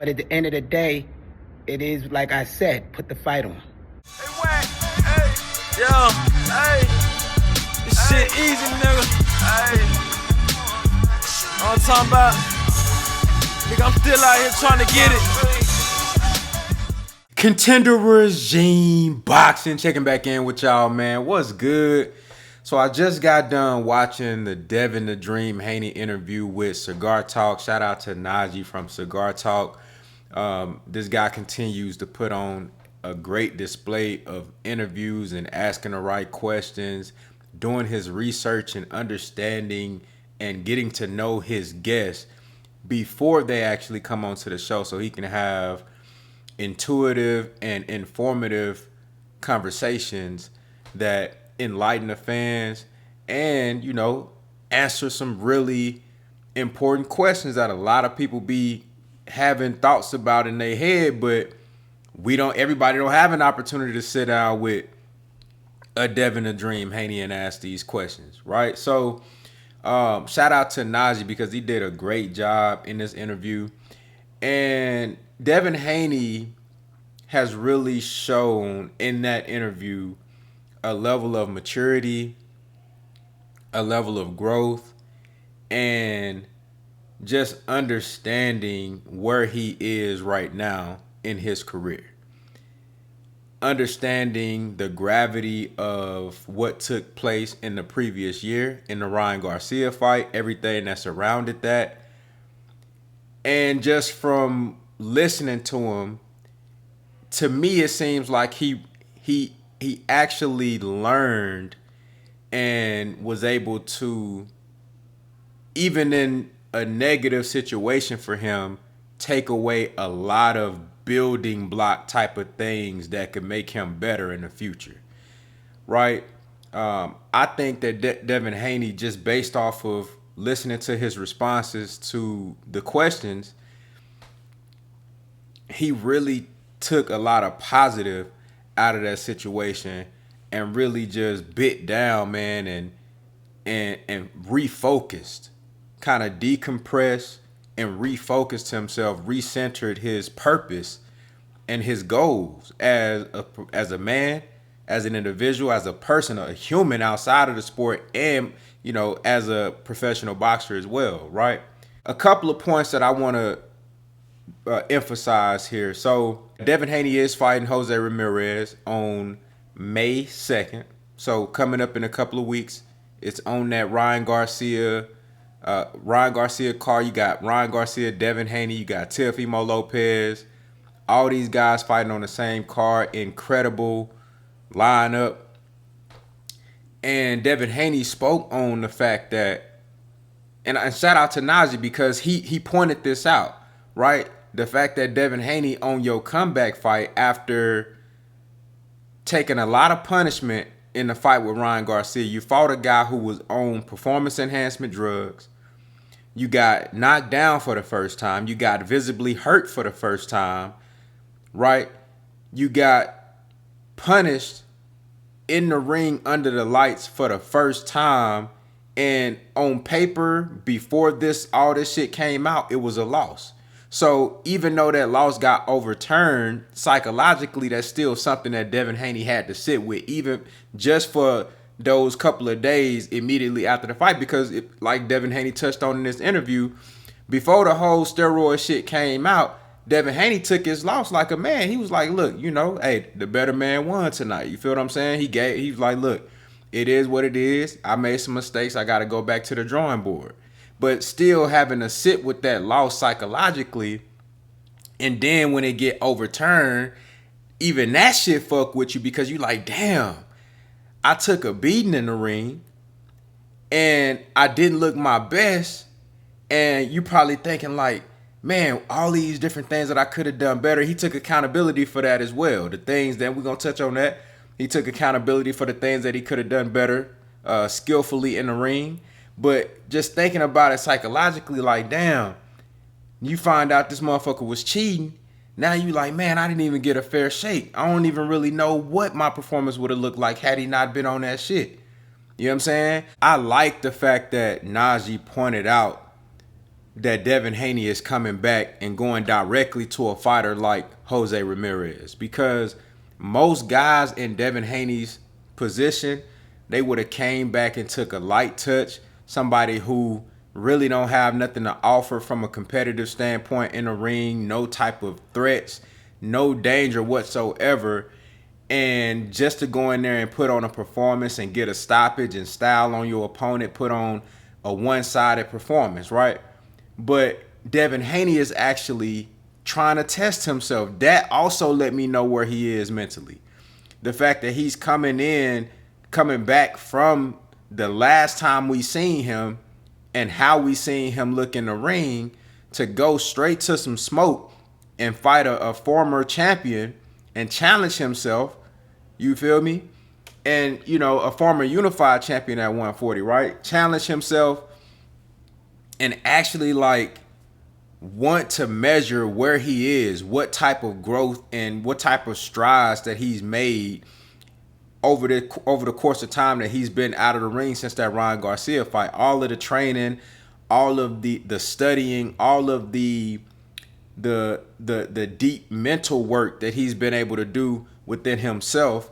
But at the end of the day, it is like I said, put the fight on. Hey, Wack, hey, yo, hey, this shit easy, nigga. Hey, all I'm talking about, nigga, I'm still out here trying to get it. Contender Regime Boxing, checking back in with y'all, man. What's good? So I just got done watching the Devin the Dream Haney interview with Cigar Talk. Shout out to Najee from Cigar Talk. This guy continues to put on a great display of interviews and asking the right questions, doing his research and understanding and getting to know his guests before they actually come onto the show so he can have intuitive and informative conversations that enlighten the fans and, you know, answer some really important questions that a lot of people be having thoughts about in their head, but everybody don't have an opportunity to sit down with a Devin the Dream Haney and ask these questions, right? So shout out to Najee because he did a great job in this interview. And Devin Haney has really shown in that interview a level of maturity, a level of growth, and just understanding where he is right now in his career. Understanding the gravity of what took place in the previous year in the Ryan Garcia fight, everything that surrounded that. And just from listening to him, to me, it seems like he actually learned and was able to, even in a negative situation for him, take away a lot of building block type of things that could make him better in the future, right? I think that Devin Haney, just based off of listening to his responses to the questions, he really took a lot of positive out of that situation and really just bit down, man, and refocused, kind of decompressed and refocused himself, recentered his purpose and his goals as a man, as an individual, as a person, a human outside of the sport, and, you know, as a professional boxer as well, right? A couple of points that I want to emphasize here. So Devin Haney is fighting Jose Ramirez on May 2nd. So coming up in a couple of weeks, it's on that Ryan Garcia card. You got Ryan Garcia, Devin Haney, you got Teofimo Lopez. All these guys fighting on the same card. Incredible lineup. And Devin Haney spoke on the fact that, and shout out to Najee because he pointed this out, right? The fact that Devin Haney on your comeback fight after taking a lot of punishment in the fight with Ryan Garcia. You fought a guy who was on performance enhancement drugs. You got knocked down for the first time. You got visibly hurt for the first time, right? You got punished in the ring under the lights for the first time. And on paper, before all this shit came out, it was a loss. So even though that loss got overturned, psychologically, that's still something that Devin Haney had to sit with, even just for those couple of days immediately after the fight. Because like Devin Haney touched on in this interview, before the whole steroid shit came out, Devin Haney took his loss like a man. He was like, look, you know, hey, the better man won tonight. You feel what I'm saying? He was like, look, it is what it is. I made some mistakes. I got to go back to the drawing board. But still having to sit with that loss psychologically, and then when it get overturned, even that shit fuck with you because you like, damn, I took a beating in the ring and I didn't look my best. And you probably thinking like, man, all these different things that I could have done better. He took accountability for that as well. The things that we're going to touch on that. He took accountability for the things that he could have done better skillfully in the ring. But just thinking about it psychologically, like, damn, you find out this motherfucker was cheating. Now you like, man, I didn't even get a fair shake. I don't even really know what my performance would have looked like had he not been on that shit. You know what I'm saying? I like the fact that Najee pointed out that Devin Haney is coming back and going directly to a fighter like Jose Ramirez, because most guys in Devin Haney's position, they would have came back and took a light touch, somebody who really don't have nothing to offer from a competitive standpoint in the ring, no type of threats, no danger whatsoever, and just to go in there and put on a performance and get a stoppage and style on your opponent, put on a one-sided performance, right? But Devin Haney is actually trying to test himself. That also let me know where he is mentally. The fact that he's coming back from the last time we seen him and how we seen him look in the ring to go straight to some smoke and fight a former champion and challenge himself, you feel me? And, you know, a former unified champion at 140, right? Challenge himself and actually like want to measure where he is, what type of growth and what type of strides that he's made over the course of time that he's been out of the ring since that Ryan Garcia fight. All of the training, all of the studying, all of the deep mental work that he's been able to do within himself.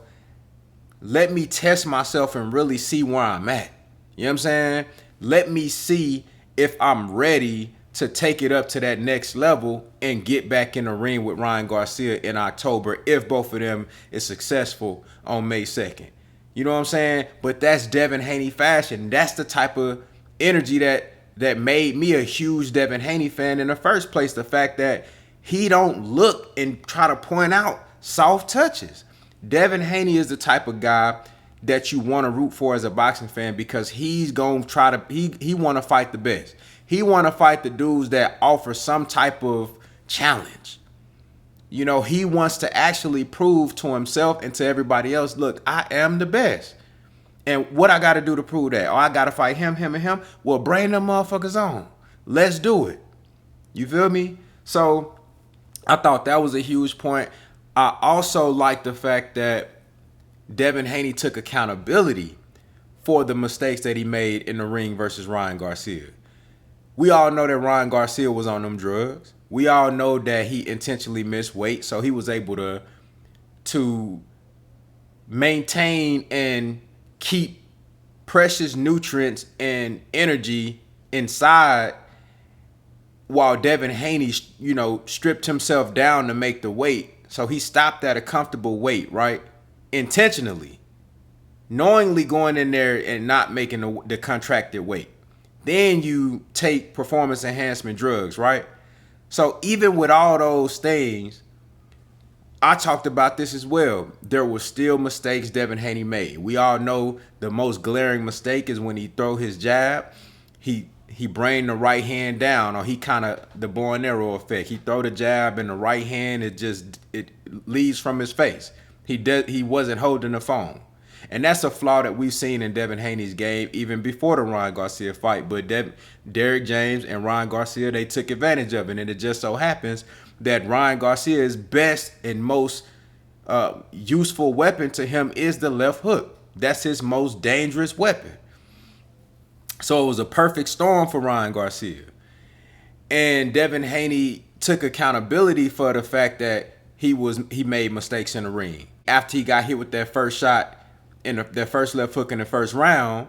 Let me test myself and really see where I'm at. You know what I'm saying? Let me see if I'm ready to take it up to that next level and get back in the ring with Ryan Garcia in October if both of them is successful on May 2nd. You know what I'm saying? But that's Devin Haney fashion. That's the type of energy that made me a huge Devin Haney fan in the first place. The fact that he don't look and try to point out soft touches. Devin Haney is the type of guy that you want to root for as a boxing fan, because he's going to try to, he want to fight the best. He want to fight the dudes that offer some type of challenge. You know, he wants to actually prove to himself and to everybody else, look, I am the best. And what I got to do to prove that? Oh, I got to fight him, him, and him? Well, bring them motherfuckers on. Let's do it. You feel me? So I thought that was a huge point. I also like the fact that Devin Haney took accountability for the mistakes that he made in the ring versus Ryan Garcia. We all know that Ryan Garcia was on them drugs. We all know that he intentionally missed weight, so he was able to maintain and keep precious nutrients and energy inside, while Devin Haney, you know, stripped himself down to make the weight. So he stopped at a comfortable weight, right? Intentionally, knowingly going in there and not making the contracted weight. Then you take performance enhancement drugs, right? So even with all those things, I talked about this as well. There were still mistakes Devin Haney made. We all know the most glaring mistake is when he throw his jab, he bring the right hand down, or he kind of the bow and arrow effect. He throw the jab in the right hand, it leaves from his face. He wasn't holding the phone. And that's a flaw that we've seen in Devin Haney's game even before the Ryan Garcia fight. But Derrick James and Ryan Garcia, they took advantage of it. And it just so happens that Ryan Garcia's best and most useful weapon to him is the left hook. That's his most dangerous weapon. So it was a perfect storm for Ryan Garcia. And Devin Haney took accountability for the fact that he made mistakes in the ring. After he got hit with that first shot, that first left hook in the first round,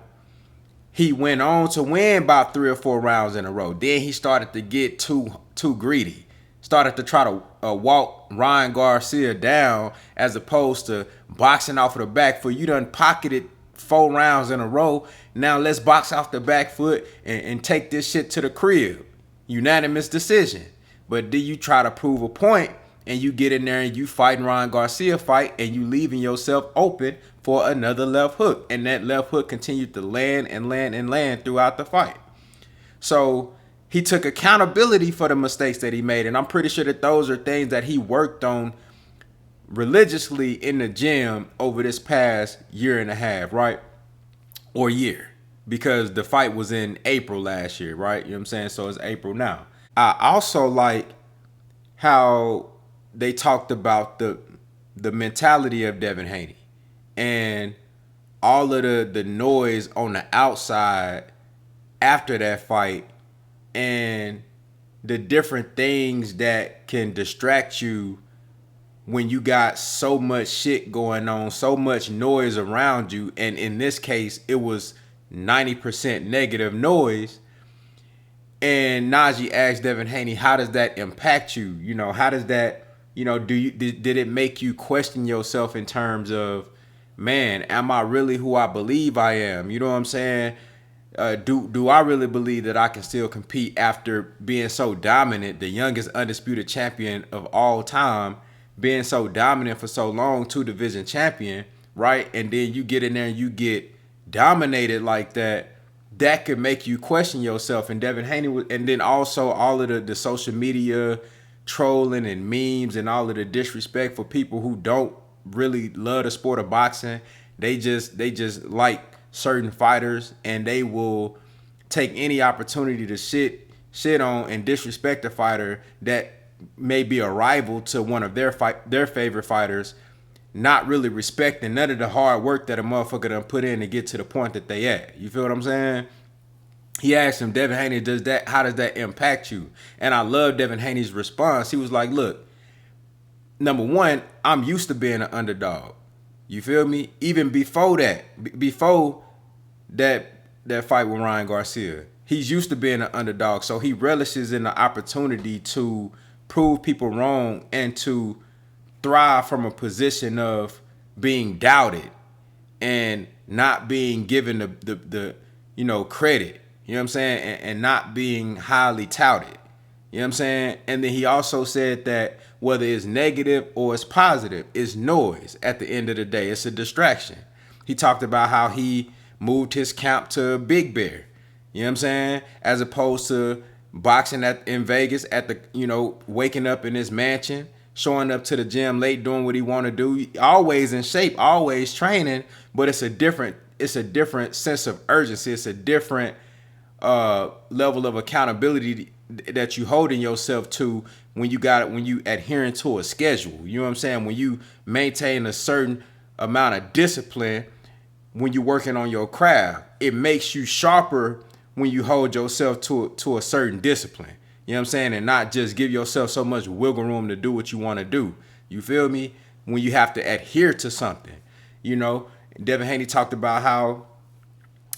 he went on to win about 3 or 4 rounds in a row. Then he started to get too greedy. Started to try to walk Ryan Garcia down, as opposed to boxing off of the back foot. You done pocketed 4 rounds in a row. Now let's box off the back foot and take this shit to the crib. Unanimous decision. But then you try to prove a point, and you get in there and you fighting Ryan Garcia fight, and you leaving yourself open for another left hook. And that left hook continued to land and land and land throughout the fight. So he took accountability for the mistakes that he made. And I'm pretty sure that those are things that he worked on religiously in the gym over this past year and a half, right? Or year. Because the fight was in April last year, right? You know what I'm saying? So it's April now. I also like how they talked about the mentality of Devin Haney and all of the noise on the outside after that fight and the different things that can distract you when you got so much shit going on, so much noise around you. And in this case, it was 90% negative noise. And Najee asked Devin Haney, how does that impact you? You know, how does that, you know, did it make you question yourself in terms of, man, am I really who I believe I am? You know what I'm saying? Do I really believe that I can still compete after being so dominant, the youngest undisputed champion of all time, being so dominant for so long, 2-division champion, right? And then you get in there and you get dominated like that. That could make you question yourself. And Devin Haney, and then also all of the social media trolling and memes and all of the disrespect for people who don't really love the sport of boxing. They just like certain fighters, and they will take any opportunity to shit on and disrespect a fighter that may be a rival to one of their favorite fighters, not really respecting none of the hard work that a motherfucker done put in to get to the point that they at. You feel what I'm saying? He asked him, Devin Haney, how does that impact you? And I love Devin Haney's response. He was like, look, number one, I'm used to being an underdog. You feel me? Even before that, before that fight with Ryan Garcia, he's used to being an underdog. So he relishes in the opportunity to prove people wrong and to thrive from a position of being doubted and not being given the you know, credit. You know what I'm saying? And not being highly touted. You know what I'm saying? And then he also said that whether it's negative or it's positive, it's noise at the end of the day. It's a distraction. He talked about how he moved his camp to Big Bear. You know what I'm saying? As opposed to boxing in Vegas at the, you know, waking up in his mansion, showing up to the gym late, doing what he want to do, always in shape, always training, but it's a different sense of urgency. It's a different level of accountability that you holding yourself to when you adhering to a schedule. You know what I'm saying? When you maintain a certain amount of discipline when you're working on your craft, it makes you sharper when you hold yourself to a certain discipline. You know what I'm saying? And not just give yourself so much wiggle room to do what you want to do. You feel me? When you have to adhere to something. You know, Devin Haney talked about how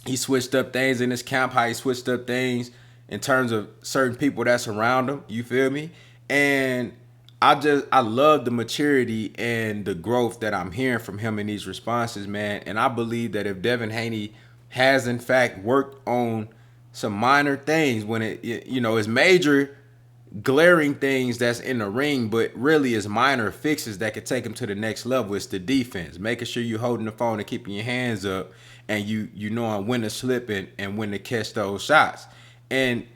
he switched up things in his camp, how he switched up things in terms of certain people that surround him. You feel me? And I love the maturity and the growth that I'm hearing from him in these responses, man. And I believe that if Devin Haney has in fact worked on some minor things, when it you know, is major glaring things that's in the ring, but really is minor fixes that could take him to the next level. It's the defense, making sure you're holding the phone and keeping your hands up, and you knowing when to slip and when to catch those shots, and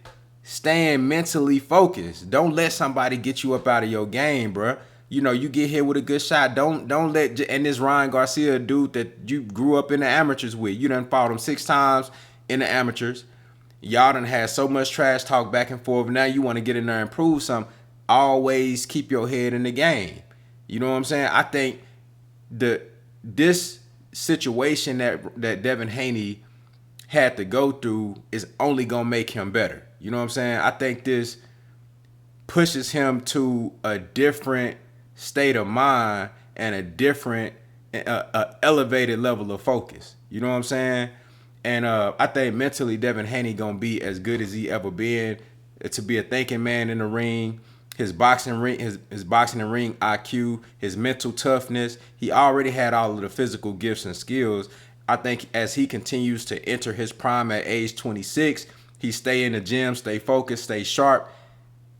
staying mentally focused. Don't let somebody get you up out of your game, bruh. You know, you get hit with a good shot. Don't let, and this Ryan Garcia dude that you grew up in the amateurs with, you done fought him 6 times in the amateurs. Y'all done had so much trash talk back and forth. Now you want to get in there and prove something. Always keep your head in the game. You know what I'm saying? I think this situation that Devin Haney had to go through is only going to make him better. You know what I'm saying? I think this pushes him to a different state of mind and a different elevated level of focus. You know what I'm saying? And I think mentally Devin Haney gonna be as good as he ever been, to be a thinking man in the ring. His boxing and ring IQ, his mental toughness. He already had all of the physical gifts and skills. I think as he continues to enter his prime at age 26, he stay in the gym, stay focused, stay sharp.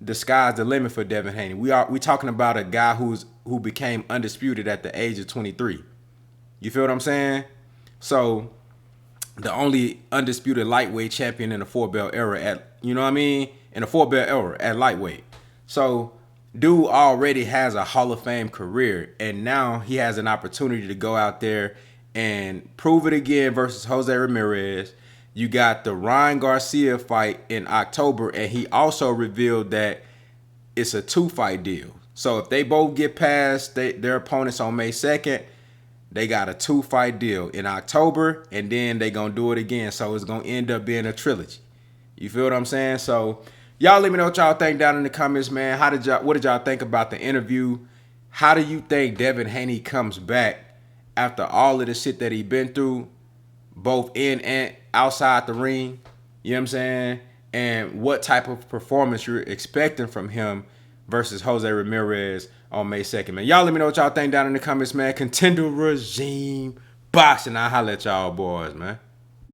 The sky's the limit for Devin Haney. We talking about a guy who became undisputed at the age of 23. You feel what I'm saying? So the only undisputed lightweight champion in the 4-belt era in the 4-belt era at lightweight. So dude already has a Hall of Fame career, and now he has an opportunity to go out there and prove it again versus Jose Ramirez. You got the Ryan Garcia fight in October, and he also revealed that it's a 2-fight deal. So if they both get past their opponents on May 2nd, they got a 2-fight deal in October, and then they going to do it again. So it's going to end up being a trilogy. You feel what I'm saying? So y'all let me know what y'all think down in the comments, man. What did y'all think about the interview? How do you think Devin Haney comes back after all of the shit that he been through, both in and outside the ring? You know what I'm saying? And what type of performance you're expecting from him versus Jose Ramirez on May 2nd, man. Y'all let me know what y'all think down in the comments, man. Contender regime boxing. I'll holla at y'all boys, man.